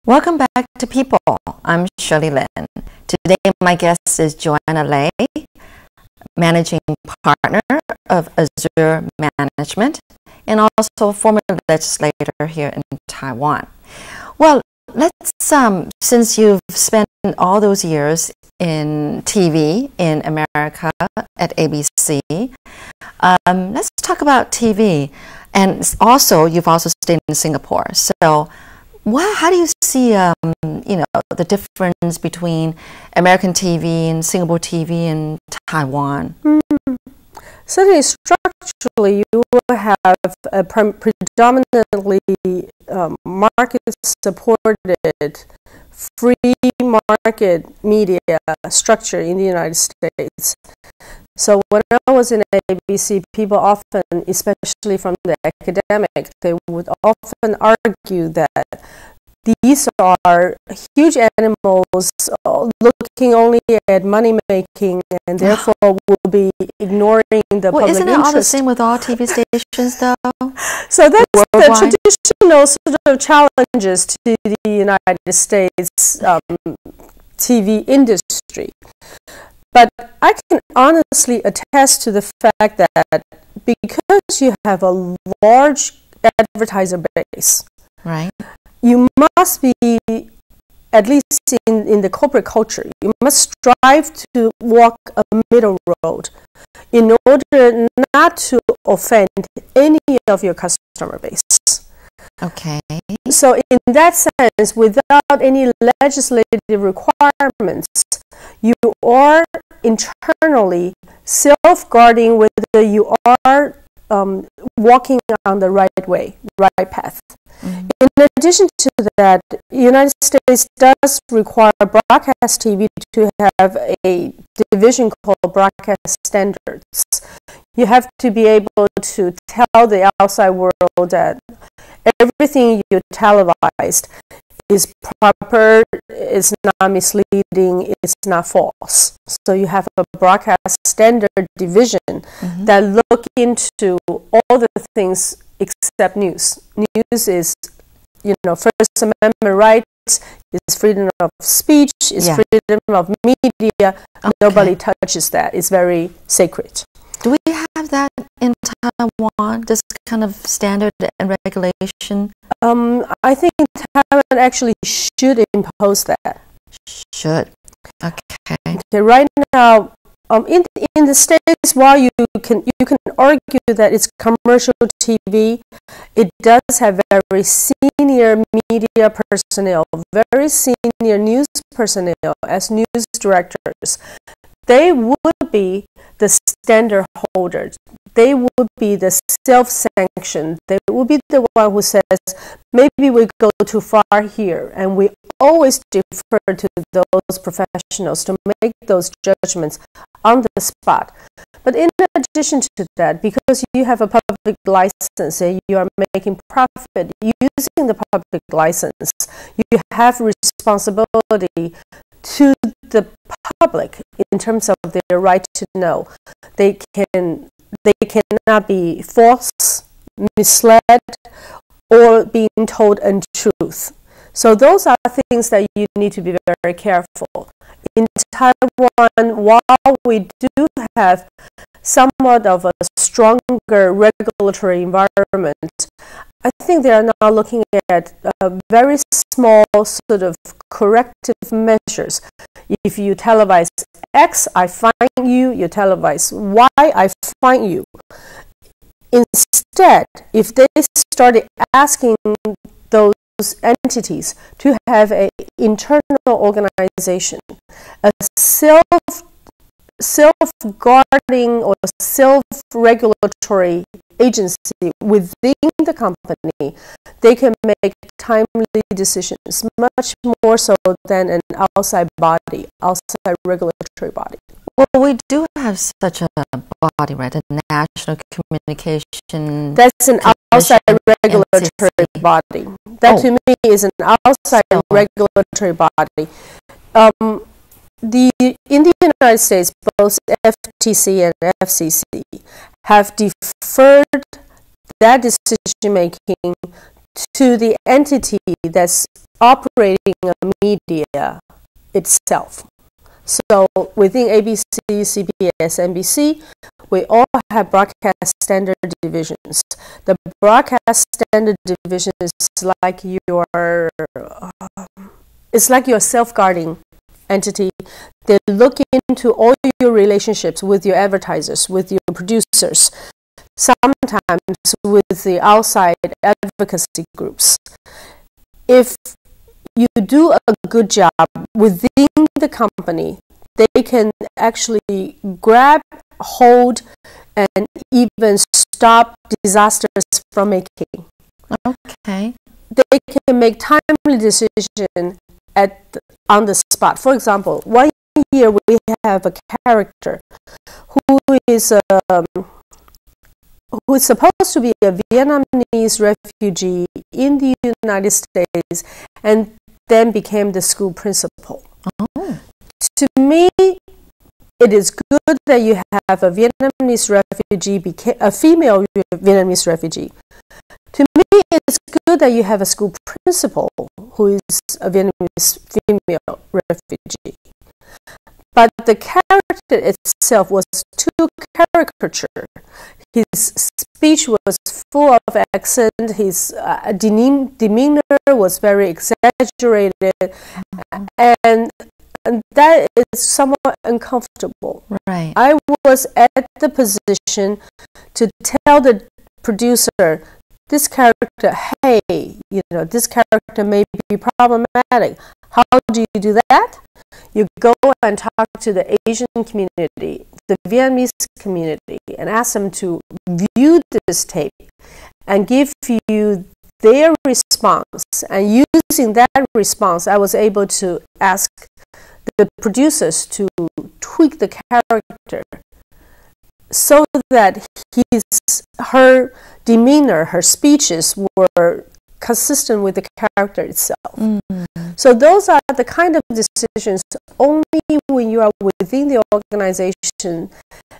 Welcome back to People. I'm Shirley Lin. Today my guest is Joanna Lei, Managing Partner of Azure Management and also a former legislator here in Taiwan. Well, let's, since you've spent all those years in TV in America at ABC, let's talk about TV. And also, you've also stayed in Singapore. So, how do you see, the difference between American TV and Singapore TV and Taiwan? Certainly, structurally, you will have a predominantly market-supported, free market media structure in the United States. So when I was in ABC, people often, especially from the academic, they would often argue that these are huge animals looking only at money making and therefore will be ignoring the public interest. Isn't it all the same with all TV stations though? So that's worldwide? The traditional sort of challenges to the United States TV industry. But I can honestly attest to the fact that because you have a large advertiser base, right, you must be, at least in the corporate culture, you must strive to walk a middle road in order not to offend any of your customer base. Okay. So in that sense, without any legislative requirements, you are internally self-guarding whether you are walking on the right way, right path. Mm-hmm. In addition to that, the United States does require broadcast TV to have a division called broadcast standards. You have to be able to tell the outside world that everything you televised is proper, is not misleading, it's not false. So you have a broadcast standard division that look into all the things except news. News is, First Amendment rights, is freedom of speech, is freedom of media. Okay. Nobody touches that. It's very sacred. Do we have that in Taiwan, this kind of standard and regulation? I think Taiwan actually should impose that. Should. Okay. Right now, in the States, while you can argue that it's commercial TV, it does have very senior media personnel, very senior news personnel as news directors. They would be the standard holders. They would be the self-sanctioned. They would be the one who says, maybe we go too far here. And we always defer to those professionals to make those judgments on the spot. But in addition to that, because you have a public license and you are making profit using the public license, you have responsibility to the public in terms of their right to know. They cannot be false, misled, or being told untruth. So those are things that you need to be very careful. In Taiwan, while we do have somewhat of a stronger regulatory environment, I think they are now looking at very small sort of corrective measures. If you televise X, I fine you. You televise Y, I fine you. Instead, if they started asking those entities to have an internal organization, a self-guarding or self-regulatory agency within the company, they can make timely decisions, much more so than an outside regulatory body. Well, we do have such a body, right? A National Communication. That's an outside regulatory body. That to me is an outside regulatory body. In the United States, both FTC and FCC have deferred that decision making to the entity that's operating a media itself. So within ABC, CBS, NBC, we all have broadcast standard divisions. The broadcast standard division is like your self-guarding entity. They look into all your relationships with your advertisers, with your producers, sometimes with the outside advocacy groups. If you do a good job within the company, they can actually grab, hold, and even stop disasters from making. Okay. They can make timely decisions on the spot. For example, one year we have a character who is supposed to be a Vietnamese refugee in the United States and then became the school principal. Oh. To me, it is good that you have a Vietnamese refugee, a female Vietnamese refugee. To me, it's good that you have a school principal who is a Vietnamese female refugee. But the character itself was too caricature. His speech was full of accent. His demeanor was very exaggerated, and that is somewhat uncomfortable. Right. I was at the position to tell the producer, this character, hey, this character may be problematic. How do you do that? You go and talk to the Asian community, the Vietnamese community, and ask them to view this tape and give you their response. And using that response, I was able to ask the producers to tweak the character so that her demeanor, her speeches were consistent with the character itself. So those are the kind of decisions only when you are within the organization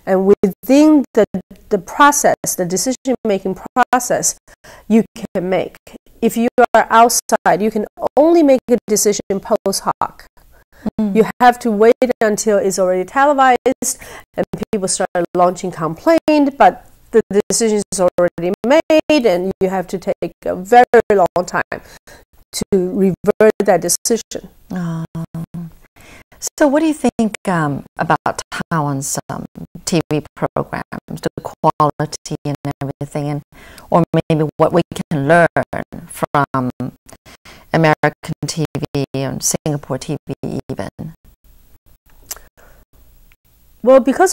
and within the process, the decision-making process, you can make. If you are outside, you can only make a decision post hoc. You have to wait until it's already televised and people start launching complaints, but the decision is already made and you have to take a very long time to revert that decision. So what do you think about Taiwan's TV programs, the quality and everything, or maybe what we can learn from American TV and Singapore TV even? Well, because